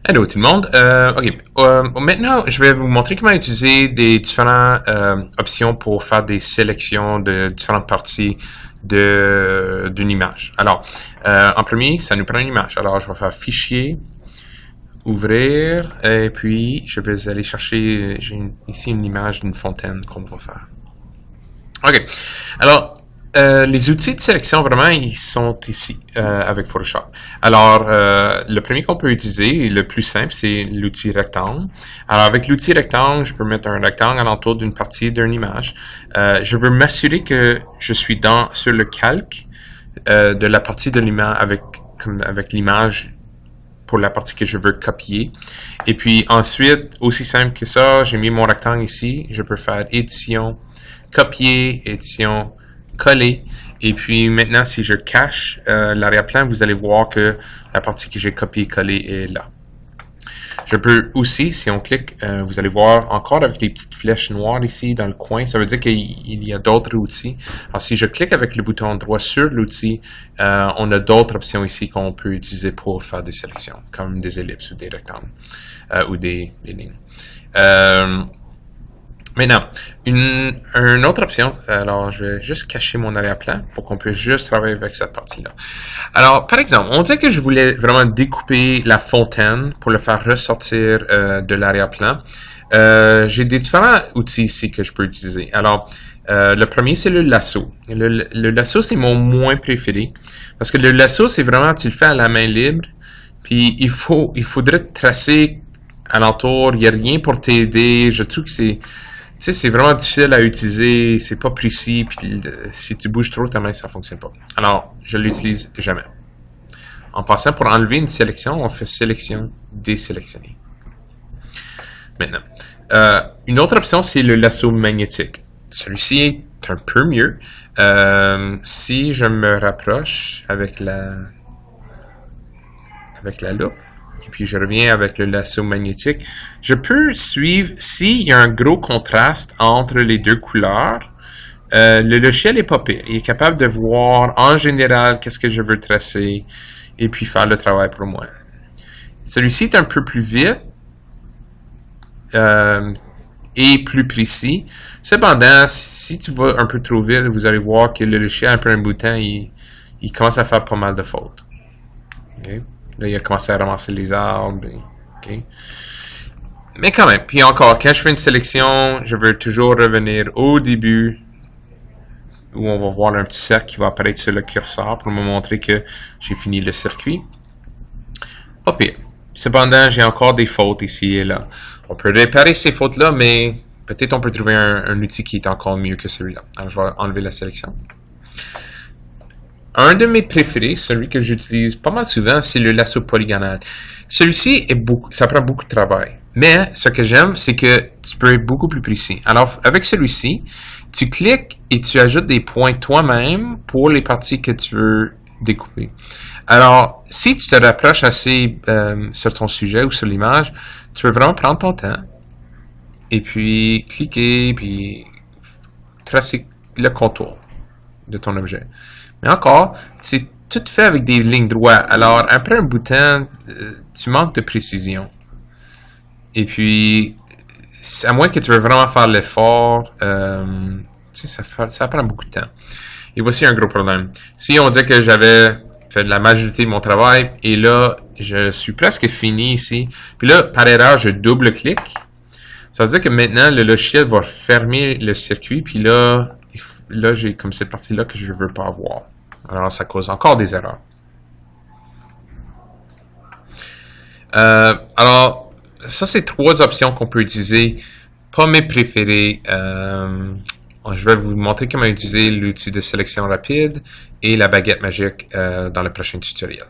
Hello tout le monde. Maintenant, je vais vous montrer comment utiliser des différentes options pour faire des sélections de différentes parties d'une image. Alors, en premier, ça nous prend une image. Alors, je vais faire Fichier, Ouvrir, et puis je vais aller chercher, ici une image d'une fontaine qu'on va faire. OK. Alors, les outils de sélection, vraiment, ils sont ici avec Photoshop. Alors, le premier qu'on peut utiliser, le plus simple, c'est l'outil rectangle. Alors, avec l'outil rectangle, je peux mettre un rectangle alentour d'une partie d'une image. Je veux m'assurer que je suis sur le calque de la partie de l'image avec l'image pour la partie que je veux copier. Et puis ensuite, aussi simple que ça, j'ai mis mon rectangle ici. Je peux faire Édition, Copier, Édition, Coller. Et puis maintenant, si je cache l'arrière-plan, vous allez voir que la partie que j'ai copié-collée est là. Je peux aussi, si on clique, vous allez voir encore avec les petites flèches noires ici dans le coin, ça veut dire qu'il y a d'autres outils. Alors si je clique avec le bouton droit sur l'outil, on a d'autres options ici qu'on peut utiliser pour faire des sélections, comme des ellipses ou des rectangles, ou des lignes. Maintenant, une autre option, alors je vais juste cacher mon arrière-plan pour qu'on puisse juste travailler avec cette partie-là. Alors, par exemple, on dit que je voulais vraiment découper la fontaine pour le faire ressortir de l'arrière-plan. J'ai des différents outils ici que je peux utiliser. Alors, le premier, c'est le lasso. Le lasso, c'est mon moins préféré. Parce que le lasso, c'est vraiment, tu le fais à la main libre. Puis, il faudrait tracer alentour. Il n'y a rien pour t'aider. Je trouve que c'est vraiment difficile à utiliser, c'est pas précis, puis si tu bouges trop ta main, ça fonctionne pas. Alors, je l'utilise jamais. En passant, pour enlever une sélection, on fait sélection, désélectionner. Maintenant, une autre option, c'est le lasso magnétique. Celui-ci est un peu mieux. Si je me rapproche avec la loupe, et puis je reviens avec le lasso magnétique, je peux suivre, s'il y a un gros contraste entre les deux couleurs, le logiciel est pas pire. Il est capable de voir en général qu'est-ce que je veux tracer et puis faire le travail pour moi. Celui-ci est un peu plus vite et plus précis. Cependant, si tu vas un peu trop vite, vous allez voir que le logiciel, après un bout de temps, il commence à faire pas mal de fautes. Okay? Là, il a commencé à ramasser les arbres. Okay. Mais quand même, puis encore, quand je fais une sélection, je veux toujours revenir au début où on va voir un petit cercle qui va apparaître sur le curseur pour me montrer que j'ai fini le circuit. Pas pire. Cependant, j'ai encore des fautes ici et là. On peut réparer ces fautes-là, mais peut-être on peut trouver un outil qui est encore mieux que celui-là. Alors, je vais enlever la sélection. Un de mes préférés, celui que j'utilise pas mal souvent, c'est le lasso polygonal. Celui-ci ça prend beaucoup de travail. Mais ce que j'aime, c'est que tu peux être beaucoup plus précis. Alors, avec celui-ci, tu cliques et tu ajoutes des points toi-même pour les parties que tu veux découper. Alors, si tu te rapproches assez sur ton sujet ou sur l'image, tu peux vraiment prendre ton temps et puis cliquer, puis tracer le contour de ton objet. Mais encore, c'est tout fait avec des lignes droites. Alors, après un bout de temps, tu manques de précision. Et puis, à moins que tu veux vraiment faire l'effort, ça prend beaucoup de temps. Et voici un gros problème. Si on dit que j'avais fait la majorité de mon travail, et là, je suis presque fini ici. Puis là, par erreur, je double-clique. Ça veut dire que maintenant, le logiciel va fermer le circuit, puis là j'ai comme cette partie-là que je ne veux pas avoir. Alors, ça cause encore des erreurs. Alors, ça, c'est trois options qu'on peut utiliser. Pas mes préférés. Je vais vous montrer comment utiliser l'outil de sélection rapide et la baguette magique dans le prochain tutoriel.